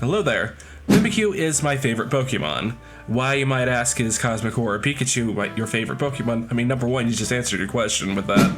Hello there. Mimikyu is my favorite Pokemon. Why, you might ask, is Cosmic Horror Pikachu your favorite Pokemon? I mean, number one, you just answered your question with that.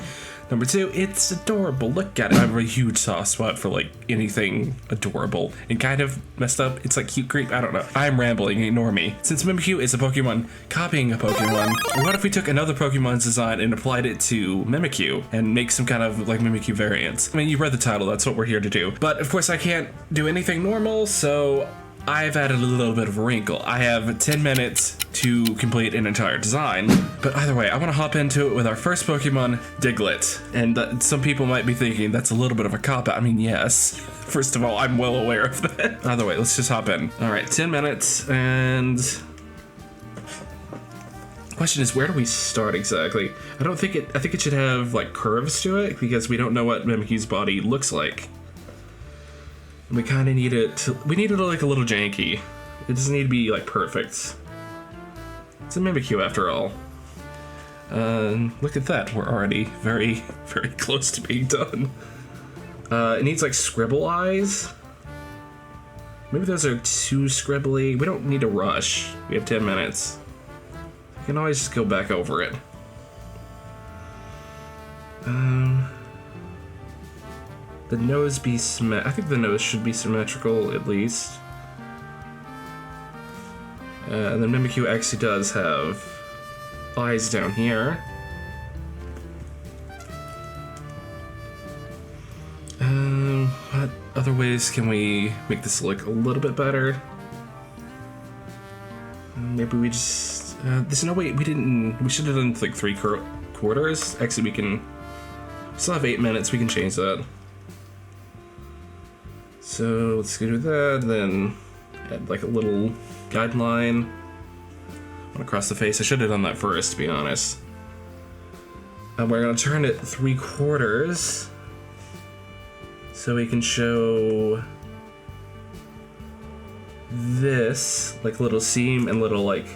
Number two, it's adorable. Look at it. I have a huge soft spot for, like, anything adorable. And kind of messed up. It's like cute creep. I don't know. I'm rambling. Ignore me. Since Mimikyu is a Pokemon copying a Pokemon, what if we took another Pokemon's design and applied it to Mimikyu and make some kind of, like, Mimikyu variants? I mean, you read the title. That's what we're here to do. But, of course, I can't do anything normal, so I've added a little bit of a wrinkle. I have 10 minutes to complete an entire design, but either way, I want to hop into it with our first Pokemon, Diglett. And some people might be thinking that's a little bit of a cop-out. I mean, yes. First of all, I'm well aware of that. Either way, let's just hop in. All right, 10 minutes, and the question is, where do we start exactly? I think it should have, like, curves to it, because we don't know what Mimikyu's body looks like. We kind of need it to, we need it to look a little janky. It doesn't need to be, like, perfect. It's a Mimikyu after all. Look at that, we're already very, very close to being done. It needs, like, scribble eyes. Maybe those are too scribbly. We don't need to rush. We have 10 minutes. We can always just go back over it. The nose be I think the nose should be symmetrical, at least. And then Mimikyu actually does have eyes down here. What other ways can we make this look a little bit better? Maybe we just... there's no way, we should have done like 3 quarters. Actually, we still have 8 minutes, we can change that. So let's go do that, then add like a little guideline across the face. I should have done that first, to be honest. And we're gonna turn it 3/4 so we can show this like little seam and little like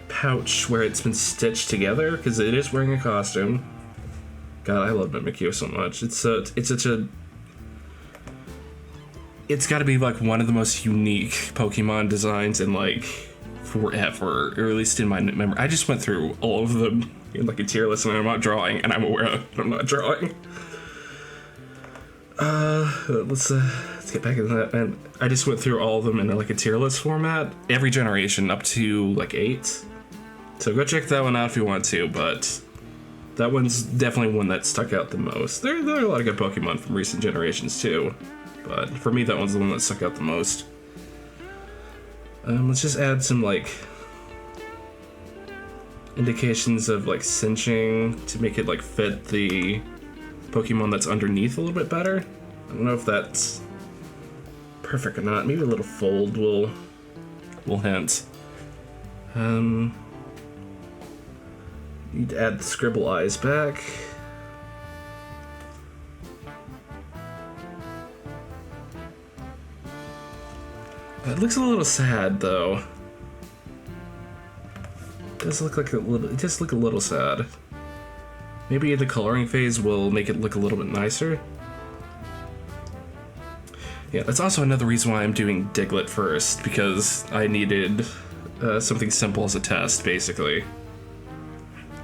pouch where it's been stitched together, because it is wearing a costume. God, I love Mimikyu so much. It's such a... It's got to be like one of the most unique Pokemon designs in like forever, or at least in my memory. I just went through all of them in like a tier list, and I'm not drawing, and I'm aware that I'm not drawing. Let's get back into that. And I just went through all of them in like a tier list format, every generation up to like 8. So go check that one out if you want to, but that one's definitely one that stuck out the most. There are a lot of good Pokemon from recent generations too. But for me, that one's the one that stuck out the most. Let's just add some, like, indications of, like, cinching to make it, like, fit the Pokemon that's underneath a little bit better. I don't know if that's perfect or not. Maybe a little fold will hint. Need to add the scribble eyes back. It looks a little sad, though. It does look like a little sad. Maybe the coloring phase will make it look a little bit nicer. Yeah, that's also another reason why I'm doing Diglett first, because I needed something simple as a test, basically.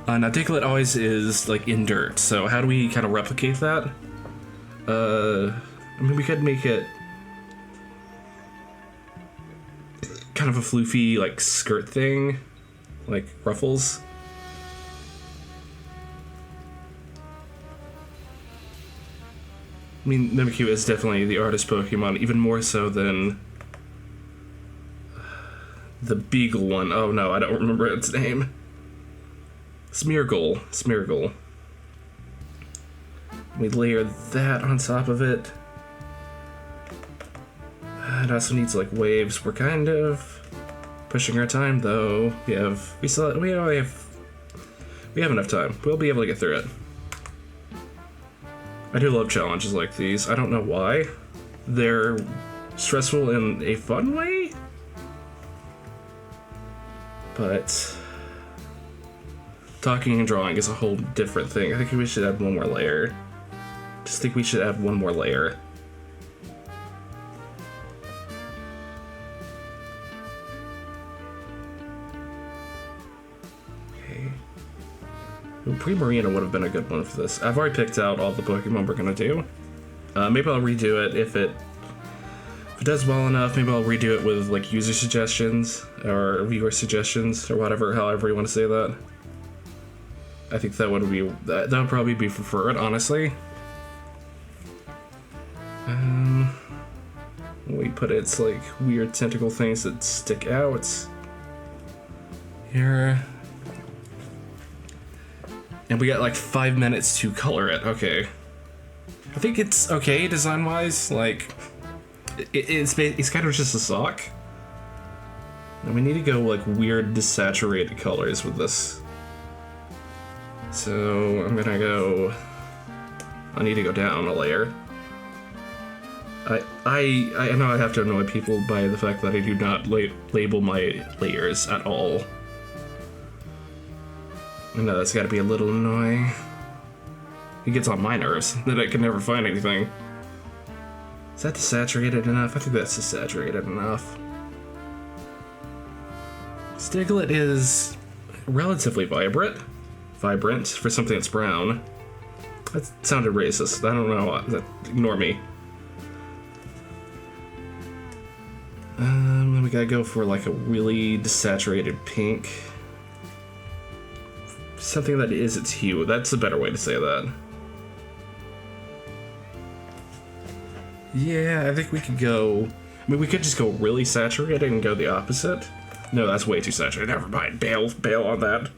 Now Diglett always is like in dirt, so how do we kind of replicate that? I mean, we could make it kind of a floofy, like, skirt thing, like ruffles. I mean, Mimikyu is definitely the artist Pokemon, even more so than the Beagle one. Oh no, I don't remember its name. Smeargle. We layer that on top of it. It also needs like waves. We're kind of pushing our time though. We have enough time. We'll be able to get through it. I do love challenges like these. I don't know why. They're stressful in a fun way, but talking and drawing is a whole different thing. I think we should add one more layer. Just think we should add one more layer. Ooh, Primarina would have been a good one for this. I've already picked out all the Pokemon we're gonna do. Maybe I'll redo it if it does well enough. Maybe I'll redo it with like user suggestions or viewer suggestions or whatever, however you want to say that. I think that would probably be preferred, honestly. We put its like weird tentacle things that stick out here. And we got like 5 minutes to color it. Okay. I think it's okay design-wise. Like, it's kind of just a sock. And we need to go like weird desaturated colors with this. So I'm gonna go. I need to go down a layer. I know I have to annoy people by the fact that I do not label my layers at all. I know that's got to be a little annoying. It gets on my nerves that I can never find anything. Is that desaturated enough? I think that's desaturated enough. Diglett is relatively vibrant for something that's brown. That sounded racist. I don't know. Ignore me. Then we gotta go for like a really desaturated pink. Something that is its hue. That's a better way to say that. Yeah, I think we could go. I mean, we could just go really saturated and go the opposite. No, that's way too saturated. Never mind. Bail on that.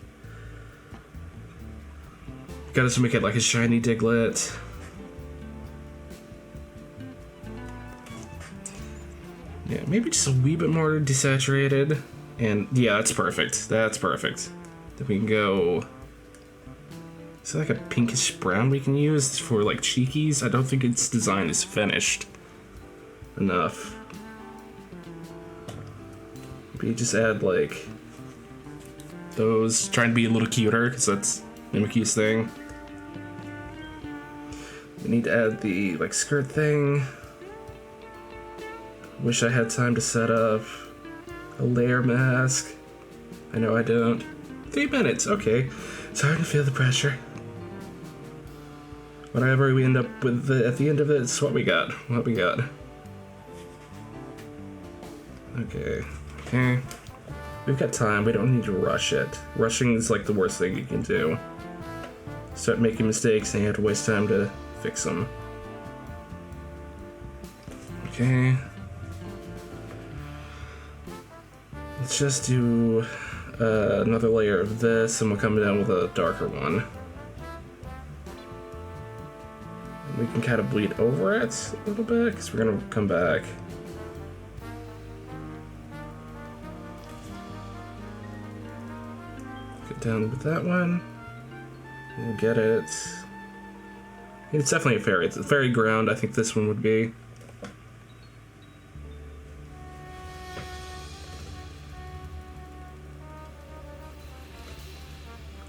Got us to make it like a shiny Diglett. Yeah, maybe just a wee bit more desaturated. And yeah, that's perfect. That's perfect. Then we can go. Is there like a pinkish brown we can use for like cheekies? I don't think its design is finished enough. Maybe just add like those, trying to be a little cuter because that's Mimikyu's thing. We need to add the like skirt thing. Wish I had time to set up a layer mask. I know I don't. 3 minutes, okay. Starting to feel the pressure. Whatever we end up with at the end of it, it's what we got. What we got. Okay. Okay. We've got time. We don't need to rush it. Rushing is like the worst thing you can do. Start making mistakes and you have to waste time to fix them. Okay. Let's just do another layer of this, and we'll come down with a darker one. We can kind of bleed over it a little bit, because we're going to come back. Get down with that one. We'll get it. It's definitely a fairy. It's a fairy ground, I think this one would be.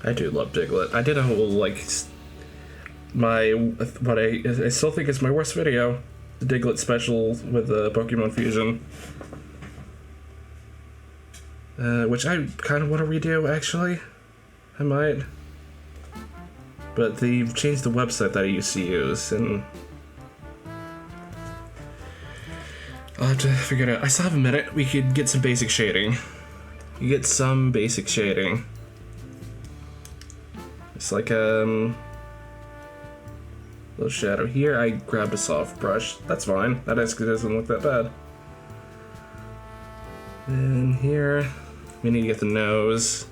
I do love Diglett. I did a whole, like, I still think it's my worst video. The Diglett special with Pokemon Fusion. Which I kind of want to redo, actually. I might. But they've changed the website that I used to use, and I'll have to figure it out. I still have a minute. We could get some basic shading. It's like little shadow here. I grabbed a soft brush. That's fine. That actually doesn't look that bad. Then here, we need to get the nose.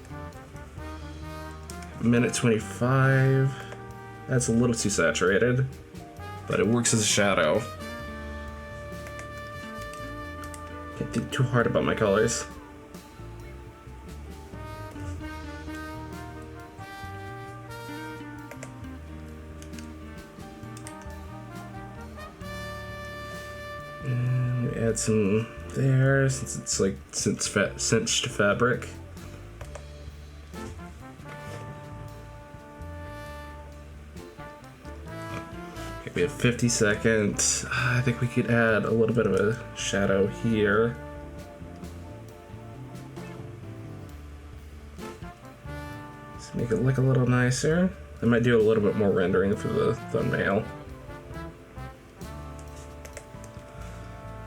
Minute 25. That's a little too saturated, but it works as a shadow. Can't think too hard about my colors. Add some there, since it's like cinched fabric. Okay, we have 50 seconds. I think we could add a little bit of a shadow here. So Make it look a little nicer. I might do a little bit more rendering for the thumbnail.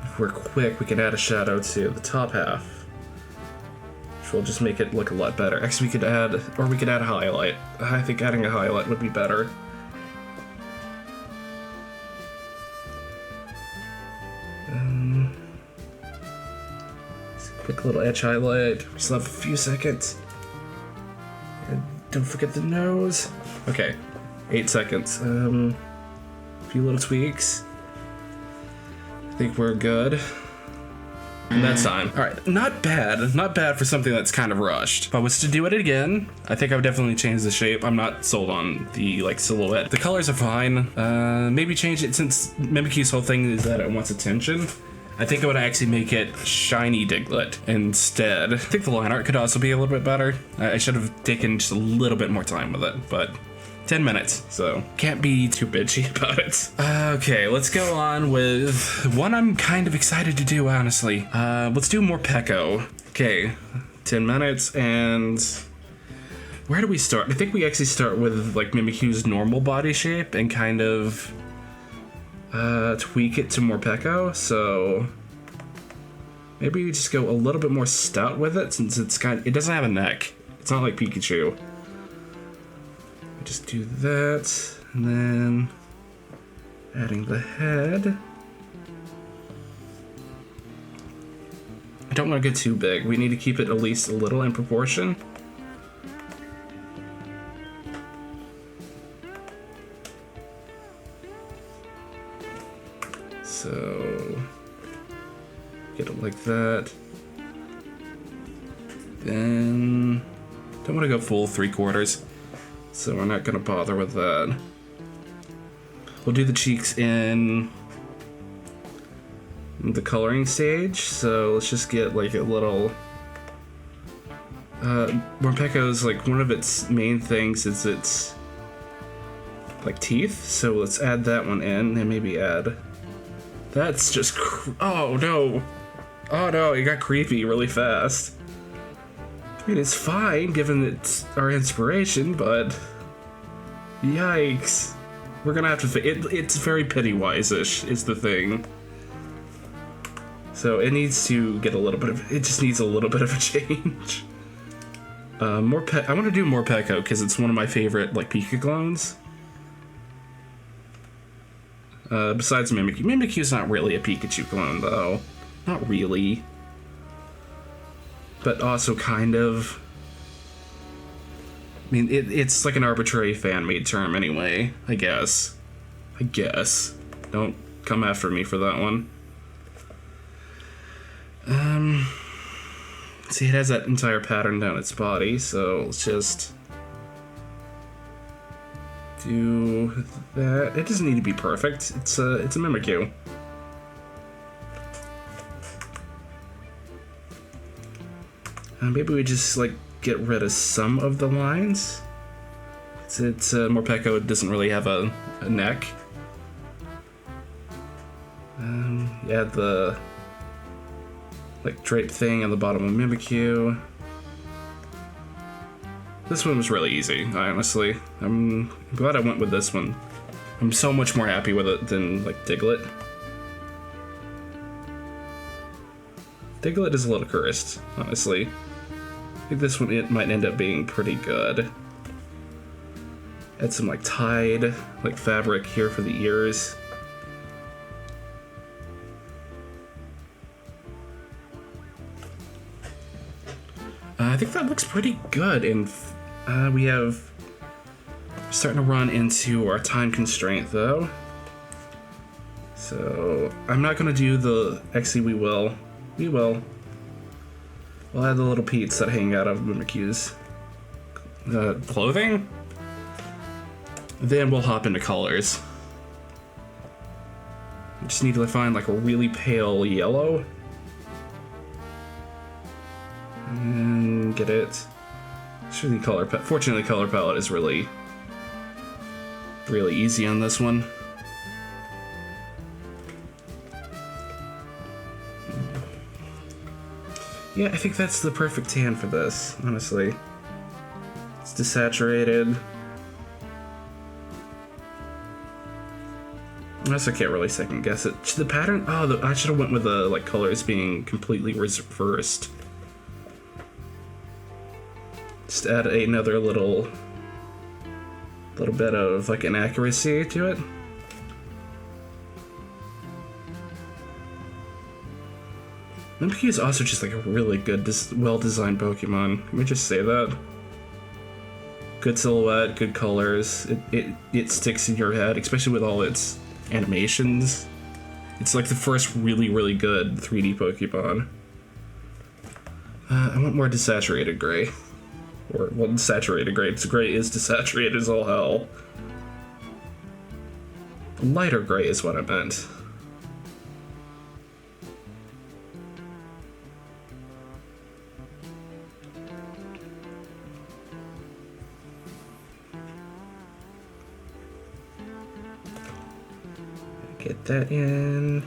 If we're quick, we can add a shadow to the top half, which will just make it look a lot better. Actually, we could add a highlight. I think adding a highlight would be better. Quick little edge highlight. We still have a few seconds. And don't forget the nose. Okay, 8 seconds. A few little tweaks. I think we're good. And that's time. All right, not bad. Not bad for something that's kind of rushed. If I was to do it again, I think I would definitely change the shape. I'm not sold on the silhouette. The colors are fine. Maybe change it, since Mimikyu's whole thing is that it wants attention. I think I would actually make it shiny Diglett instead. I think the line art could also be a little bit better. I should have taken just a little bit more time with it, but 10 minutes, so can't be too bitchy about it. Okay, let's go on with one I'm kind of excited to do, honestly. Let's do morpeko. Okay, 10 minutes, and where do we start? I think we actually start with like Mimikyu's normal body shape and kind of tweak it to morpeko. So maybe we just go a little bit more stout with it, since it doesn't have a neck. It's not like Pikachu. Just do that, and then adding the head. I don't want to get too big. We need to keep it at least a little in proportion. So get it like that. Then don't want to go full 3/4. So we're not gonna bother with that. We'll do the cheeks in the coloring stage. So let's just get like a little. Morpeko's like one of its main things is its like teeth. So let's add that one in and maybe add. That's just. Oh no! Oh no! It got creepy really fast. I mean, it's fine, given it's our inspiration, but yikes. We're gonna have to it's very Pennywise-ish, is the thing. So it needs to get a little bit of, it just needs a little bit of a change. I want to do morpeko, because it's one of my favorite, like, Pika clones. Besides Mimikyu. Mimikyu's not really a Pikachu clone, though. Not really. But also kind of. I mean, it's like an arbitrary fan-made term anyway, I guess. Don't come after me for that one. See, it has that entire pattern down its body, so let's just do that. It doesn't need to be perfect. It's a Mimikyu. Maybe we just like get rid of some of the lines. It's Morpeko doesn't really have a neck. Add the like drape thing on the bottom of Mimikyu. This one was really easy, honestly. I'm glad I went with this one. I'm so much more happy with it than like Diglett. Diglett is a little cursed, honestly. I think this one it might end up being pretty good. Add some like tied like fabric here for the ears. I think that looks pretty good, and we have starting to run into our time constraint though. So I'm not gonna do the. Actually, we will. We'll add the little peats that hang out of Mimikyu's clothing. Then we'll hop into colors. We just need to find like a really pale yellow. And get it. Sure, the color palette. Fortunately, the color palette is really easy on this one. Yeah, I think that's the perfect tan for this, honestly. Let's desaturated. I also can't really second guess it. The pattern? Oh, I should have went with the like colors being completely reversed. Just add another little bit of like inaccuracy to it. Mimikyu is also just like a really good, well-designed Pokemon. Let me just say that. Good silhouette, good colors. It sticks in your head, especially with all its animations. It's like the first really, really good 3D Pokemon. I want more desaturated gray. Or, well, desaturated gray. Because gray is desaturated as all hell. Lighter gray is what I meant. Get that in.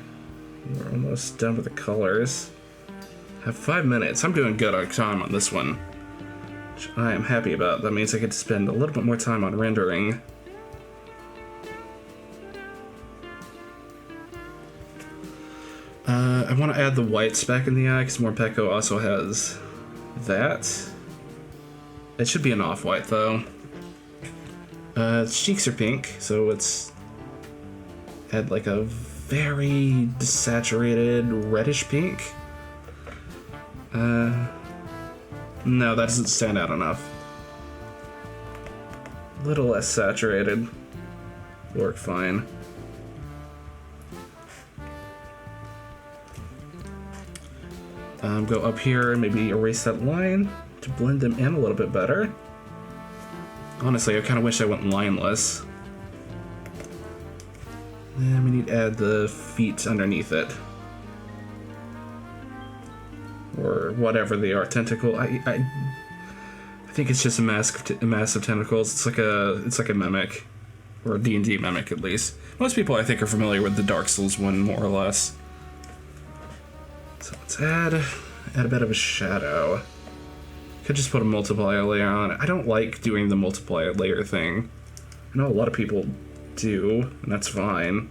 We're almost done with the colors. Have 5 minutes. I'm doing good on time on this one, which I am happy about. That means I get to spend a little bit more time on rendering. I want to add the whites back in the eye because Morpeko also has that. It should be an off-white though. Its cheeks are pink, so it's add like a very desaturated reddish pink. No, that doesn't stand out enough. A little less saturated. Work fine. Go up here and maybe erase that line to blend them in a little bit better. Honestly, I kind of wish I went lineless. And we need to add the feet underneath it. Or whatever they are, tentacle. I think it's just a mass of tentacles. It's like a mimic. Or a D&D mimic, at least. Most people, I think, are familiar with the Dark Souls one, more or less. So let's add a bit of a shadow. Could just put a multiplier layer on it. I don't like doing the multiplier layer thing. I know a lot of people do, and that's fine.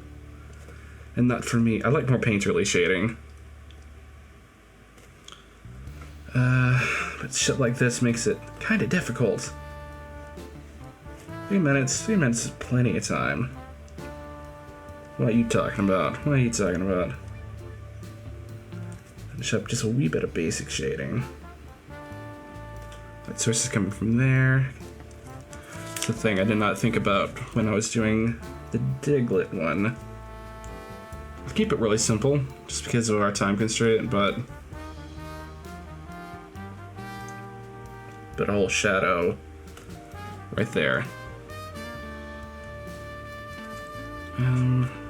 And not for me. I like more painterly shading. But shit like this makes it kind of difficult. 3 minutes is plenty of time. What are you talking about? Finish up just a wee bit of basic shading. Light source is coming from there. That's the thing I did not think about when I was doing the Diglett one. I'll keep it really simple, just because of our time constraint, but a whole shadow right there.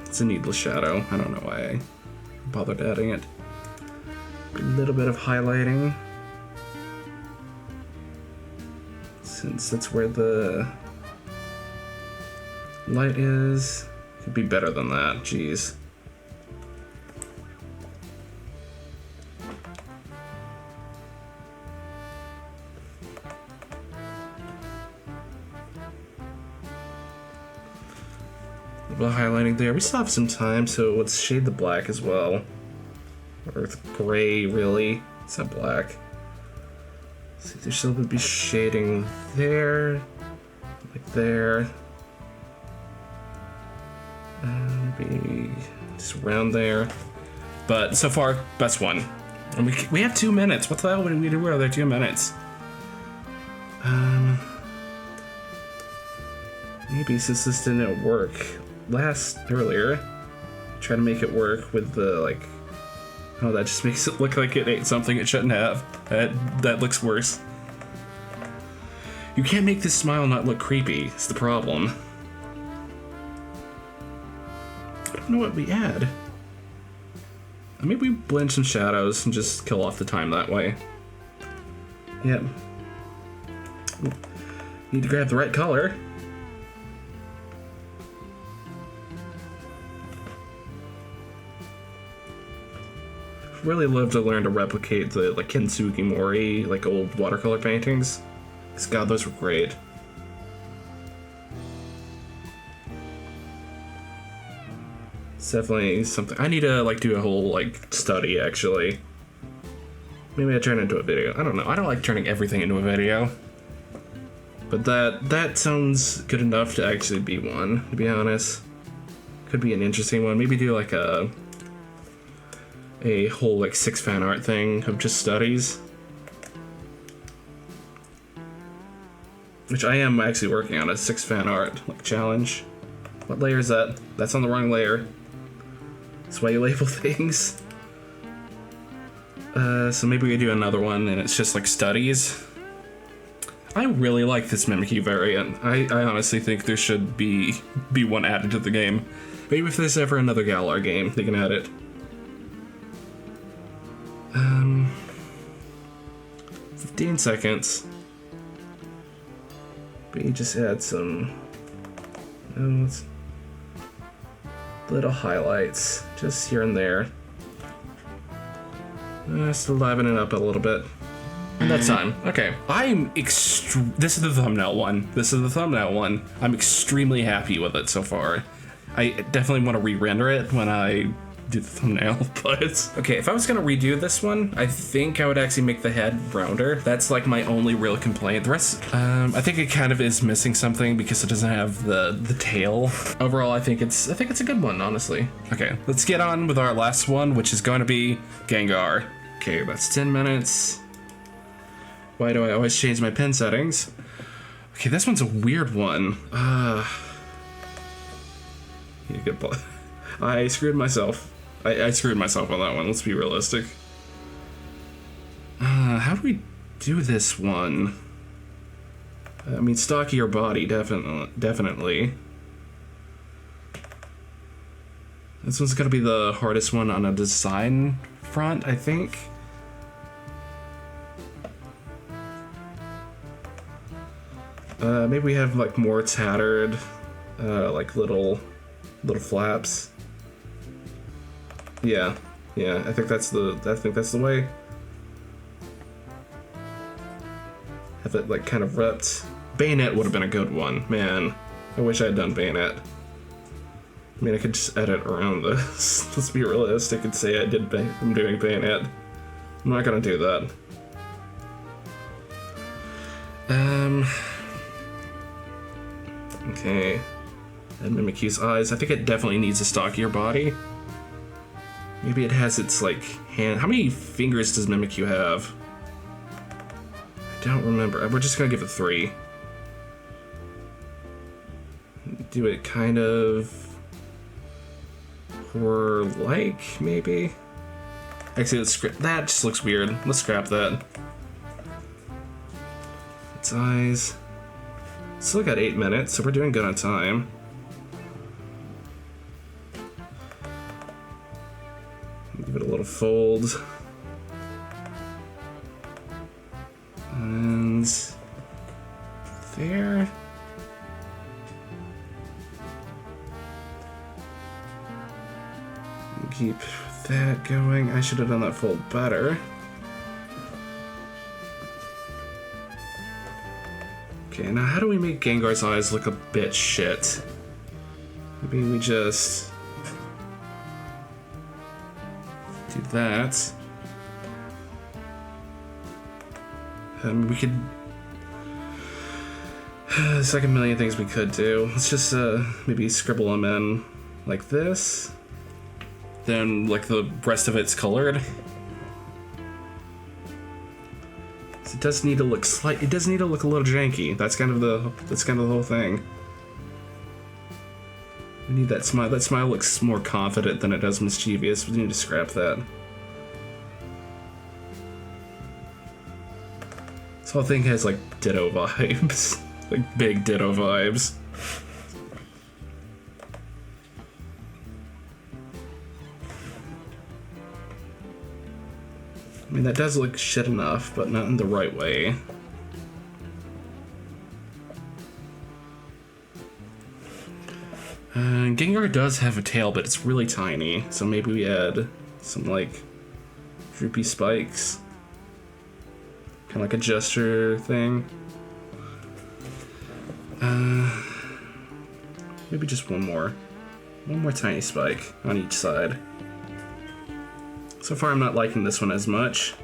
It's a needless shadow. I don't know why I bothered adding it. A little bit of highlighting, since that's where the light is. Could be better than that. Jeez. A little highlighting there. We still have some time, so let's shade the black as well. Or the gray, really. It's not black. See, there still would be shading there, like there. Maybe just around there. But so far, best one. And we have 2 minutes. What the hell would we do with other 2 minutes? Maybe since this didn't work earlier, try to make it work with the like. Oh, that just makes it look like it ate something it shouldn't have. That looks worse. You can't make this smile not look creepy. It's the problem. I don't know what we add. Maybe we blend some shadows and just kill off the time that way. Yep. Need to grab the right color. Really love to learn to replicate the like Kintsugi Mori, like old watercolor paintings. God, those were great. It's definitely something. I need to, like, do a whole, like, study, actually. Maybe I turn it into a video. I don't know. I don't like turning everything into a video. But that sounds good enough to actually be one, to be honest. Could be an interesting one. Maybe do like a whole like 6 fan art thing of just studies. Which I am actually working on a 6 fan art like challenge. What layer is that? That's on the wrong layer. That's why you label things. So maybe we do another one and it's just like studies. I really like this mimikyu variant. I honestly think there should be one added to the game. Maybe if there's ever another Galar game, they can add it. 15 seconds. But you just add some notes, little highlights, just here and there. Just liven it up a little bit. And that's time. Okay. This is the thumbnail one. I'm extremely happy with it so far. I definitely want to re-render it when I do the thumbnail, but... Okay, if I was gonna redo this one, I think I would actually make the head rounder. That's like my only real complaint. The rest, I think it kind of is missing something because it doesn't have the tail. Overall, I think it's a good one, honestly. Okay, let's get on with our last one, which is going to be Gengar. Okay, that's 10 minutes. Why do I always change my pen settings? Okay, this one's a weird one. I screwed myself. I screwed myself on that one. Let's be realistic. How do we do this one? I mean, stockier body, definitely. This one's gonna be the hardest one on a design front, I think. Maybe we have like more tattered, like little flaps. Yeah, I think that's the way. Have it like kind of ripped. Bayonet would have been a good one, man. I wish I had done bayonet. I mean, I could just edit around this. Let's be realistic and say I'm doing bayonet. I'm not gonna do that. Okay. And Mimikyu's eyes. I think it definitely needs a stockier body. Maybe it has its, like, hand. How many fingers does Mimikyu have? I don't remember. We're just gonna give it 3. Do it kind of horror-like, maybe? Actually, let's scrap. That just looks weird. Let's scrap that. Its eyes. Still got 8 minutes, so we're doing good on time. Give it a little fold. And there. Keep that going. I should have done that fold better. Okay, now how do we make Gengar's eyes look a bit shit? Maybe we just do that. And we could... There's like a million things we could do. Let's just maybe scribble them in like this. Then like the rest of it's colored. So it does need to look it does need to look a little janky. That's kind of the whole thing. We need that smile. That smile looks more confident than it does mischievous. We need to scrap that. This whole thing has like Ditto vibes. Like big Ditto vibes. I mean, that does look shit enough, but not in the right way. Gengar does have a tail, but it's really tiny, so maybe we add some, like, droopy spikes. Kind of like a gesture thing. Maybe just one more. One more tiny spike on each side. So far, I'm not liking this one as much.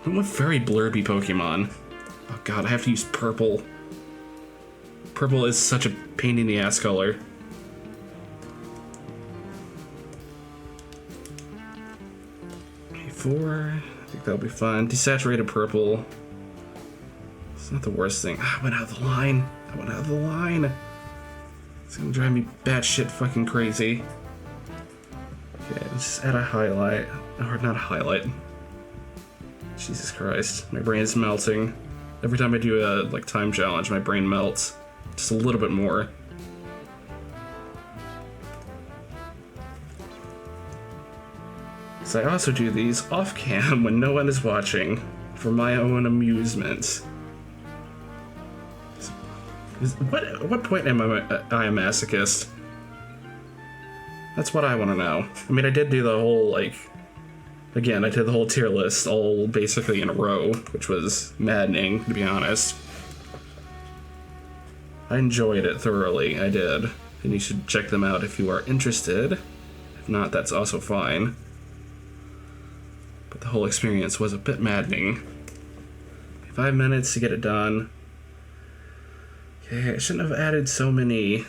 I want very blurby Pokemon. Oh god, I have to use purple. Purple is such a pain in the ass color. A4, I think that'll be fine. Desaturated purple. It's not the worst thing. I went out of the line. I went out of the line. It's gonna drive me batshit fucking crazy. Okay, let's just add a highlight. Or not a highlight. Jesus Christ. My brain is melting. Every time I do a time challenge, my brain melts. Just a little bit more. So I also do these off cam when no one is watching for my own amusement. At what point am I a masochist? That's what I want to know. I mean, I did do the whole, again, I did the whole tier list all basically in a row, which was maddening, to be honest. I enjoyed it thoroughly, I did. And you should check them out if you are interested. If not, that's also fine. But the whole experience was a bit maddening. 5 minutes to get it done. Okay, I shouldn't have added so many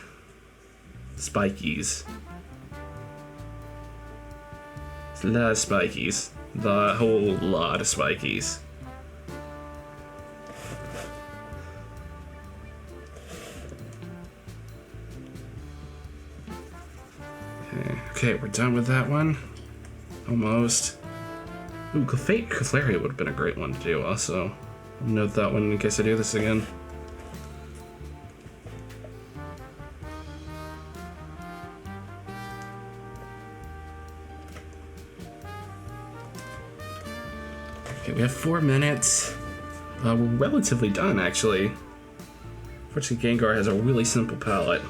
spikies. It's a lot of spikies. The whole lot of spikies. Okay, we're done with that one. Almost. Ooh, Clefairy would have been a great one to do also. I'll note that one in case I do this again. Okay, we have 4 minutes. We're relatively done, actually. Unfortunately, Gengar has a really simple palette.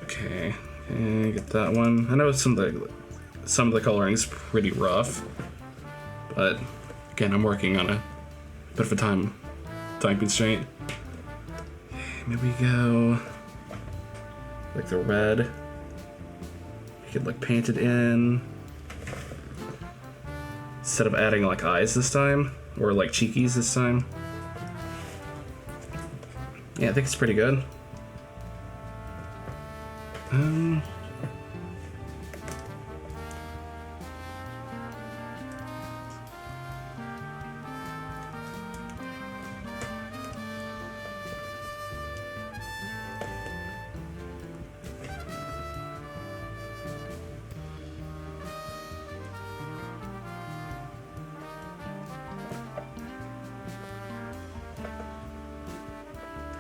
Okay, and get that one. I know some of the coloring's pretty rough, but again, I'm working on a bit of a time constraint. Maybe we go the red. You could paint it in instead of adding eyes this time or cheekies this time. Yeah, I think it's pretty good.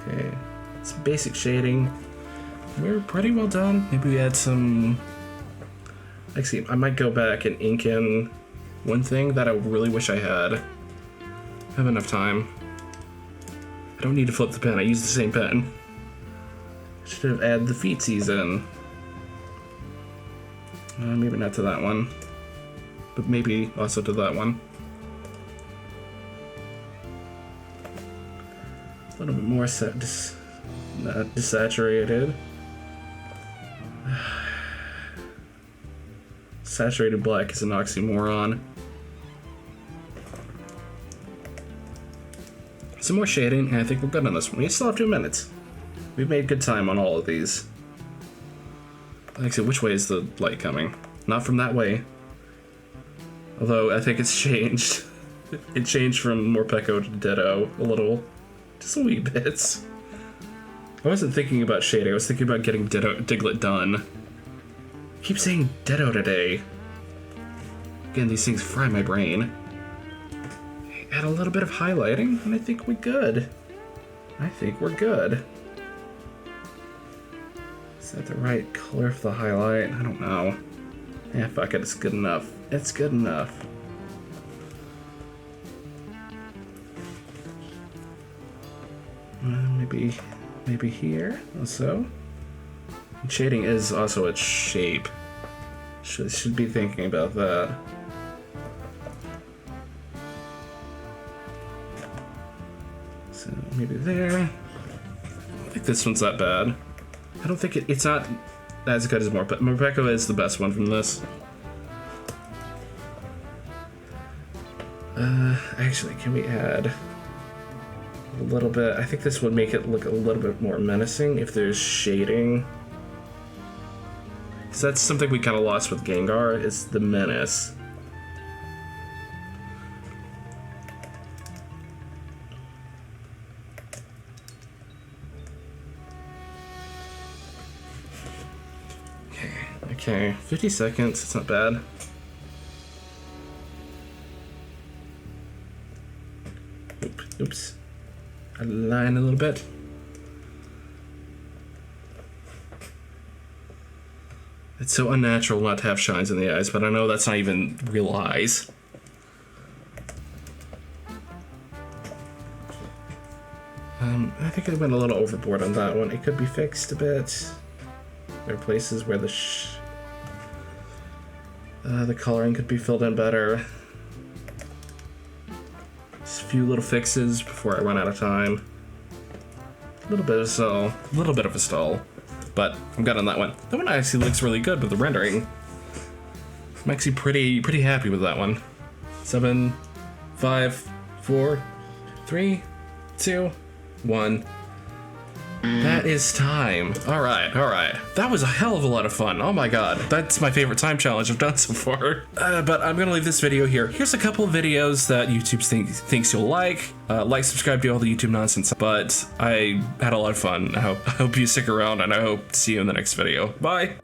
Okay, some basic shading. We're pretty well done. Maybe we add some... Actually, I might go back and ink in one thing that I really wish I had. I have enough time. I don't need to flip the pen, I use the same pen. I should have added the feetsies in. Maybe not to that one. But maybe also to that one. A little bit more desaturated. Saturated black is an oxymoron. Some more shading, and I think we're good on this one. We still have 2 minutes. We've made good time on all of these. Like I said, which way is the light coming? Not from that way. Although, I think it's changed. It changed from morpeko to ditto a little. Just a wee bits. I wasn't thinking about shading, I was thinking about getting Diglett done. I keep saying ditto today. Again, these things fry my brain. Add a little bit of highlighting, and I think we're good. I think we're good. Is that the right color for the highlight? I don't know. Yeah, fuck it, it's good enough. It's good enough. Maybe here, also. And shading is also its shape. Should be thinking about that. So maybe there. I don't think this one's that bad. I don't think it's not as good as Morpeko is the best one from this. Actually, can we add a little bit? I think this would make it look a little bit more menacing if there's shading. Because that's something we kind of lost with Gengar, is the menace. Okay, 50 seconds, it's not bad. Oops. I line a little bit. It's so unnatural not to have shines in the eyes, but I know that's not even real eyes. I think I went a little overboard on that one. It could be fixed a bit. There are places where the coloring could be filled in better. Just a few little fixes before I run out of time. A little bit of a stall, but I'm good on that one. That one actually looks really good with the rendering. I'm actually pretty happy with that one. 7, 5, 4, 3, 2, 1. That is time. All right. That was a hell of a lot of fun. Oh my god, that's my favorite time challenge I've done so far. But I'm gonna leave this video here. Here's a couple of videos that YouTube thinks you'll like. Subscribe to all the YouTube nonsense. But I had a lot of fun. I hope you stick around, and I hope to see you in the next video. Bye.